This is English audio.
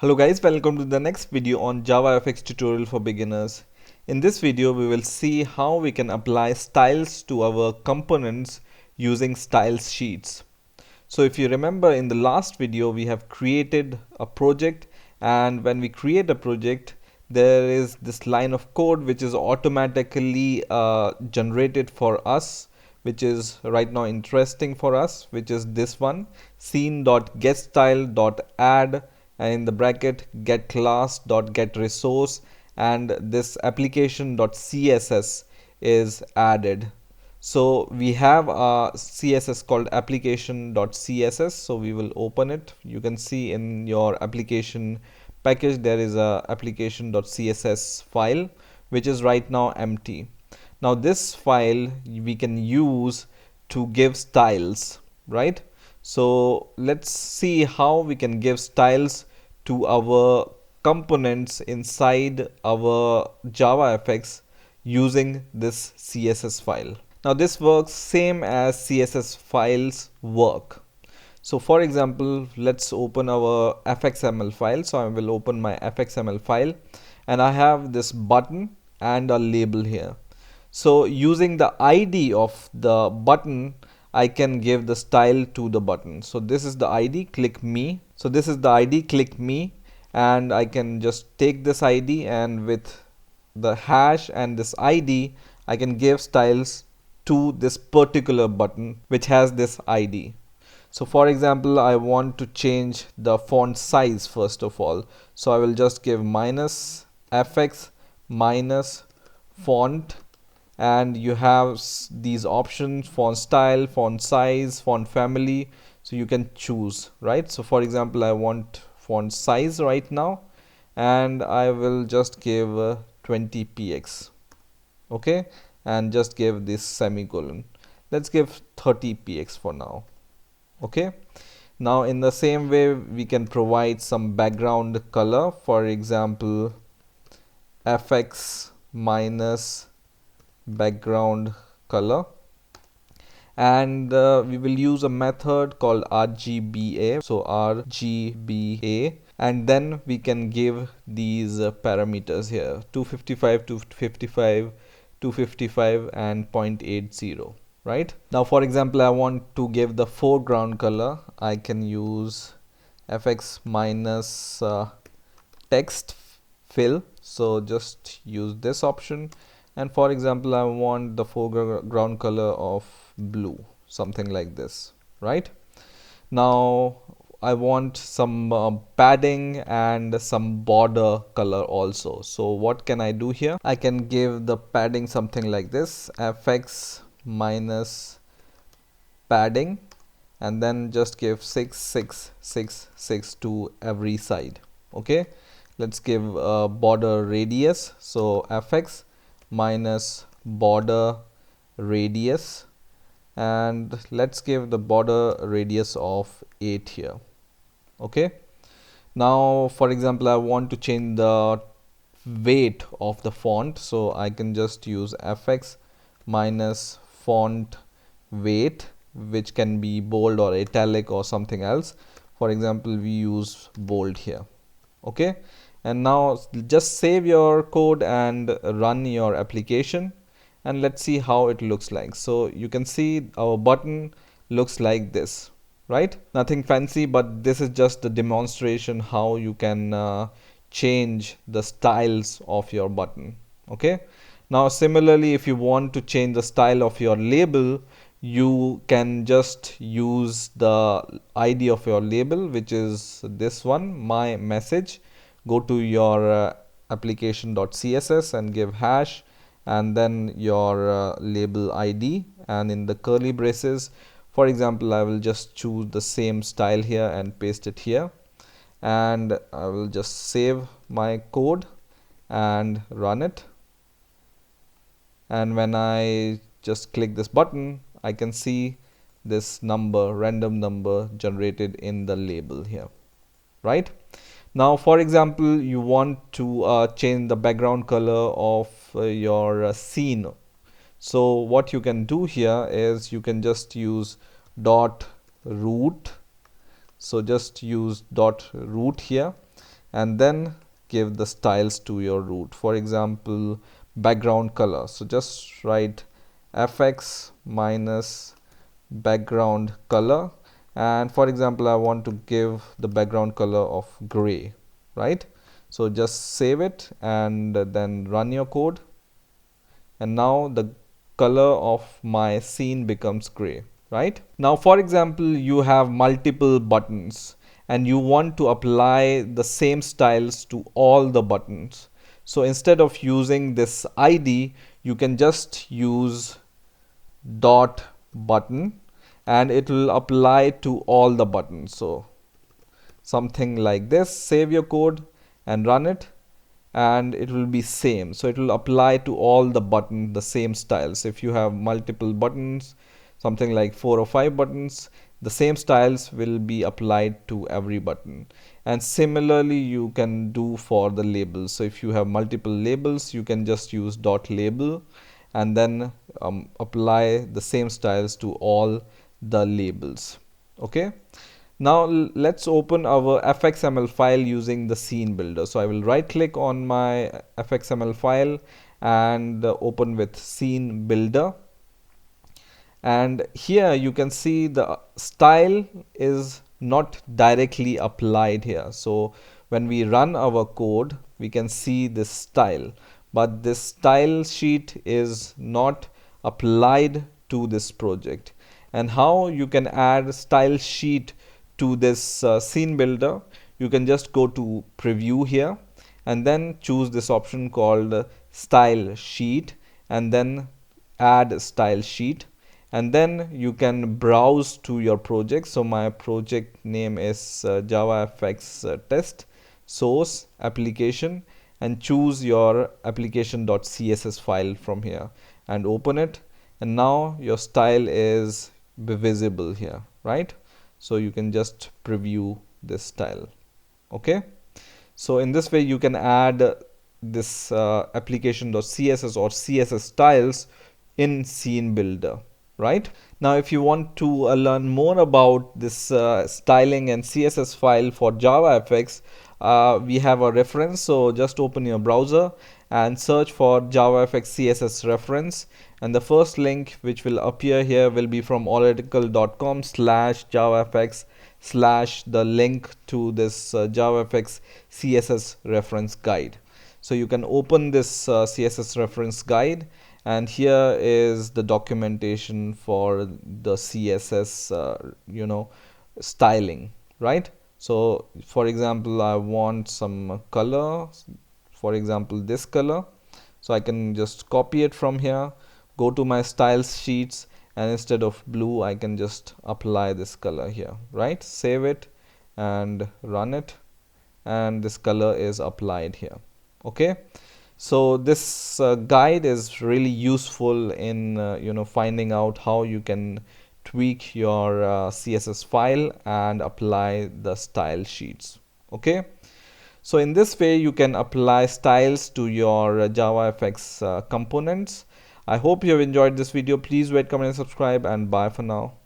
Hello guys, welcome to the next video on JavaFx Tutorial for Beginners. In this video, we will see how we can apply styles to our components using styles sheets. So if you remember in the last video, we have created a project, and when we create a project, there is this line of code which is automatically generated for us, which is right now interesting for us, which is this one, scene.getStyle.add, and in the bracket get class dot get resource, and this application.css is added. So we have a CSS called application.css, so we will open it. You can see in your application package there is a application.css file which is right now empty. Now this file we can use to give styles, right? So let's see how we can give styles to our components inside our JavaFX using this CSS file. Now this works same as CSS files work. So for example, let's open our FXML file. So I will open my FXML file and I have this button and a label here. So using the ID of the button, I can give the style to the button. So this is the ID, click me. So this is the ID, click me, and I can just take this ID, and with the hash and this ID, I can give styles to this particular button which has this ID. So for example, I want to change the font size first of all. So I will just give minus fx minus font, and you have these options: font style, font size, font family. So you can choose, right? So for example, I want font size right now, and I will just give 20px, okay, and just give this semicolon. Let's give 30px for now, okay. Now in the same way, we can provide some background color. For example, fx minus background color, and we will use a method called RGBA. So RGBA, and then we can give these parameters here: 255, 255, 255, and 0.80. Right now, for example, I want to give the foreground color. I can use fx minus text fill. So just use this option, and for example, I want the foreground color of blue, something like this, right? Now I want some padding and some border color also. So what can I do here? I can give the padding something like this: fx minus padding, and then just give 6 6 6 6 to every side. Okay, let's give border radius. So fx minus border radius, and let's give the border radius of 8 here. Okay, now for example, I want to change the weight of the font, so I can just use fx minus font weight, which can be bold or italic or something else. For example, we use bold here. Okay, and now just save your code and run your application, and let's see how it looks like. So you can see our button looks like this, right? Nothing fancy, but this is just a demonstration how you can change the styles of your button. Okay, now similarly, if you want to change the style of your label, you can just use the ID of your label, which is this one, my message. Go to your application.css and give hash, and then your label ID, and in the curly braces, for example, I will just choose the same style here and paste it here, and I will just save my code and run it. And when I just click this button, I can see this number, random number, generated in the label here, right? Now for example, you want to change the background color of your scene. So what you can do here is you can just use dot root. So just use dot root here, and then give the styles to your root. For example, background color. So just write fx minus background color, and for example I want to give the background color of gray, right? So just save it and then run your code, and now the color of my scene becomes gray, right? Now for example you have multiple buttons and you want to apply the same styles to all the buttons. So instead of using this id, you can just use dot button and it will apply to all the buttons. So something like this. Save your code and run it, and it will be same. So it will apply to all the buttons the same styles. If you have multiple buttons, something like 4 or 5 buttons, the same styles will be applied to every button. And similarly you can do for the labels. So if you have multiple labels, you can just use dot label and then apply the same styles to all the labels. Okay, now let's open our FXML file using the scene builder. So I will right click on my FXML file and open with scene builder, and here you can see the style is not directly applied here. So when we run our code, we can see this style, but this style sheet is not applied to this project. And how you can add style sheet to this scene builder? You can just go to preview here and then choose this option called style sheet and then add style sheet, and then you can browse to your project. So my project name is JavaFx test source application, and choose your application.css file from here and open it, and now your style is visible here, right? So you can just preview this style. Okay, so in this way you can add this application.css or CSS styles in scene builder, right? Now if you want to learn more about this styling and CSS file for JavaFX, we have a reference. So just open your browser and search for JavaFX CSS reference, and the first link which will appear here will be from oracle.com/javafx/ the link to this JavaFX CSS reference guide. So you can open this CSS reference guide, and here is the documentation for the CSS styling, right? So for example I want some color, for example this color, so I can just copy it from here, go to my styles sheets, and instead of blue I can just apply this color here, right? Save it and run it, and this color is applied here. Okay, so this guide is really useful in finding out how you can tweak your CSS file and apply the style sheets. Okay, so in this way you can apply styles to your JavaFX components. I hope you have enjoyed this video. Please rate, comment and subscribe, and bye for now.